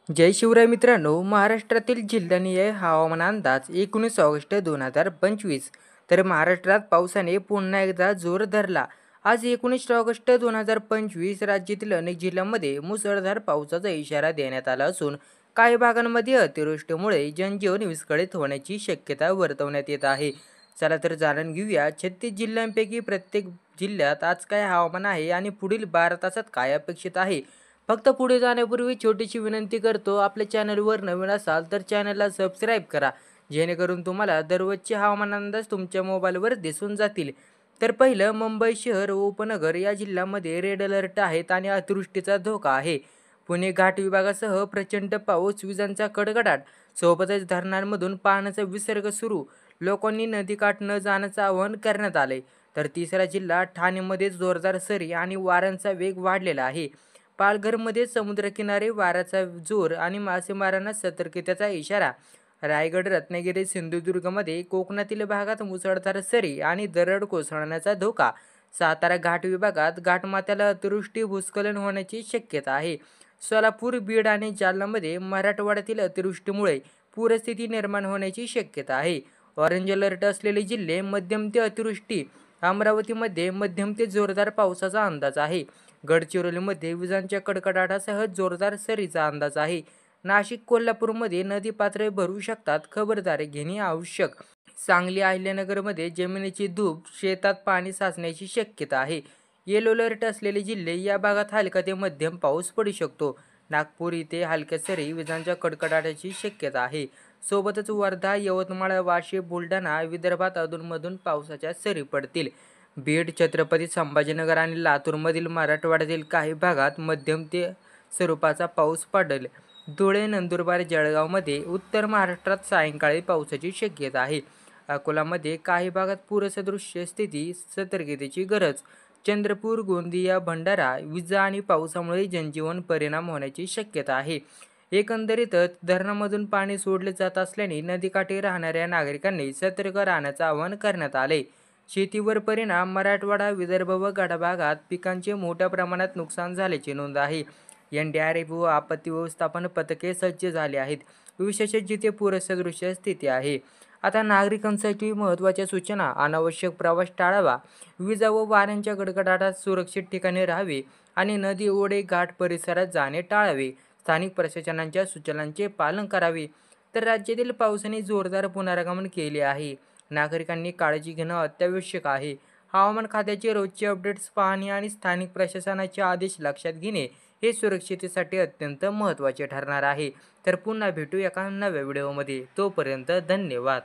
जय शिवराय मित्रांनो, महाराष्ट्रातील जिल्हानिहाय हवामान अंदाज 19 ऑगस्ट 2025. तर महाराष्ट्रात पावसाने पुन्हा एकदा जोर धरला. आज 19 ऑगस्ट 2025 राज्यातील अनेक जिल्ह्यांमध्ये मुसळधार पावसाचा इशारा देण्यात आला असून काही भागांमध्ये अतिवृष्टीमुळे जनजीवन विस्कळीत होण्याची शक्यता वर्तवण्यात येत आहे. चला तर जाणून घेऊया 36 जिल्ह्यांपैकी प्रत्येक जिल्ह्यात आज काय हवामान आहे आणि पुढील 12 तासात काय अपेक्षित आहे. फक्त पुढे जाण्यापूर्वी छोटीशी विनंती करतो, आपल्या चॅनलवर नवीन असाल तर चॅनलला सबस्क्राईब करा, जेणेकरून तुम्हाला दररोजचे हवामान अंदाज तुमच्या मोबाईलवर दिसून जातील. तर पहिलं, मुंबई शहर व उपनगर या जिल्ह्यामध्ये रेड अलर्ट आहेत आणि अतिवृष्टीचा धोका आहे. पुणे घाट विभागासह प्रचंड पाऊस, विजांचा कडकडाट सोबतच धरणांमधून पाण्याचा विसर्ग सुरू. लोकांनी नदीकाठ न जाण्याचं आवाहन करण्यात आले. तर तिसरा जिल्हा ठाणेमध्ये जोरदार सरी आणि वाऱ्यांचा वेग वाढलेला आहे. पालघरमध्ये समुद्रकिनारे वाऱ्याचा जोर आणि मासेमारांना सतर्कतेचा इशारा. रायगड, रत्नागिरी, सिंधुदुर्गमध्ये कोकणातील भागात मुसळधार सरी आणि दरड कोसळण्याचा धोका. सातारा घाट विभागात घाटमाथ्याला अतिवृष्टी, भूस्खलन होण्याची शक्यता आहे. सोलापूर, बीड आणि जालन्यामध्ये मराठवाड्यातील अतिवृष्टीमुळे पूरस्थिती निर्माण होण्याची शक्यता आहे. ऑरेंज अलर्ट असलेले जिल्हे मध्यम ते अतिवृष्टी. अमरावतीमध्ये मध्यम ते जोरदार पावसाचा अंदाज आहे. गडचिरोलीमध्ये विजांच्या कडकडाटासह जोरदार सरीचा अंदाज आहे. नाशिक, कोल्हापूरमध्ये नदी पातळी भरू शकतात, खबरदारी घेणे आवश्यक. सांगली, अहिल्यानगरमध्ये जमिनीची धूप, शेतात पाणी साचण्याची शक्यता आहे. येलो अलर्ट असलेले जिल्हे, या भागात हलका ते मध्यम पाऊस पडू शकतो. नागपूर इथे हलक्या सरी, विजांच्या कडकडाटाची शक्यता आहे. सोबतच वर्धा, यवतमाळ, वाशिम, बुलढाणा, विदर्भात अधूनमधून पावसाच्या सरी पडतील. बीड, छत्रपती संभाजीनगर आणि लातूरमधील मराठवाड्यातील काही भागात मध्यम ते स्वरूपाचा पाऊस पडेल. धुळे, नंदुरबार, जळगावमध्ये उत्तर महाराष्ट्रात सायंकाळी पावसाची शक्यता आहे. अकोलामध्ये काही भागात पूरसदृश्य स्थिती, सतर्कतेची गरज. चंद्रपूर, गोंदिया, भंडारा, विजा आणि पावसामुळे जनजीवन परिणाम होण्याची शक्यता आहे. एकंदरीतच धरणामधून पाणी सोडले जात असल्याने नदीकाठी राहणाऱ्या नागरिकांनी सतर्क राहण्याचं आवाहन करण्यात आले. शेतीवर परिणाम. मराठवाडा, विदर्भ व गडभागात पिकांचे मोठ्या प्रमाणात नुकसान झाल्याची नोंद आहे. NDRF व आपत्ती व्यवस्थापन पथके सज्ज झाली आहेत, विशेषतः जिथे पूरसदृश स्थिती आहे. आता नागरिकांसाठी महत्त्वाच्या सूचना. अनावश्यक प्रवास टाळावा. विजा व वाऱ्यांच्या गडगडाटात सुरक्षित ठिकाणी राहावे आणि नदी, ओढे, घाट परिसरात जाणे टाळावे. स्थानिक प्रशासनाच्या सूचनांचे पालन करावे. तर राज्यातील पावसाने जोरदार पुनरागमन केले आहे. नागरिकांनी काळजी घेणं अत्यावश्यक आहे. हवामान खात्याचे रोजचे अपडेट्स पाहणे आणि स्थानिक प्रशासनाचे आदेश लक्षात घेणे हे सुरक्षिततेसाठी अत्यंत महत्त्वाचे ठरणार आहे. तर पुन्हा भेटू एका नव्या व्हिडिओमध्ये. तोपर्यंत धन्यवाद.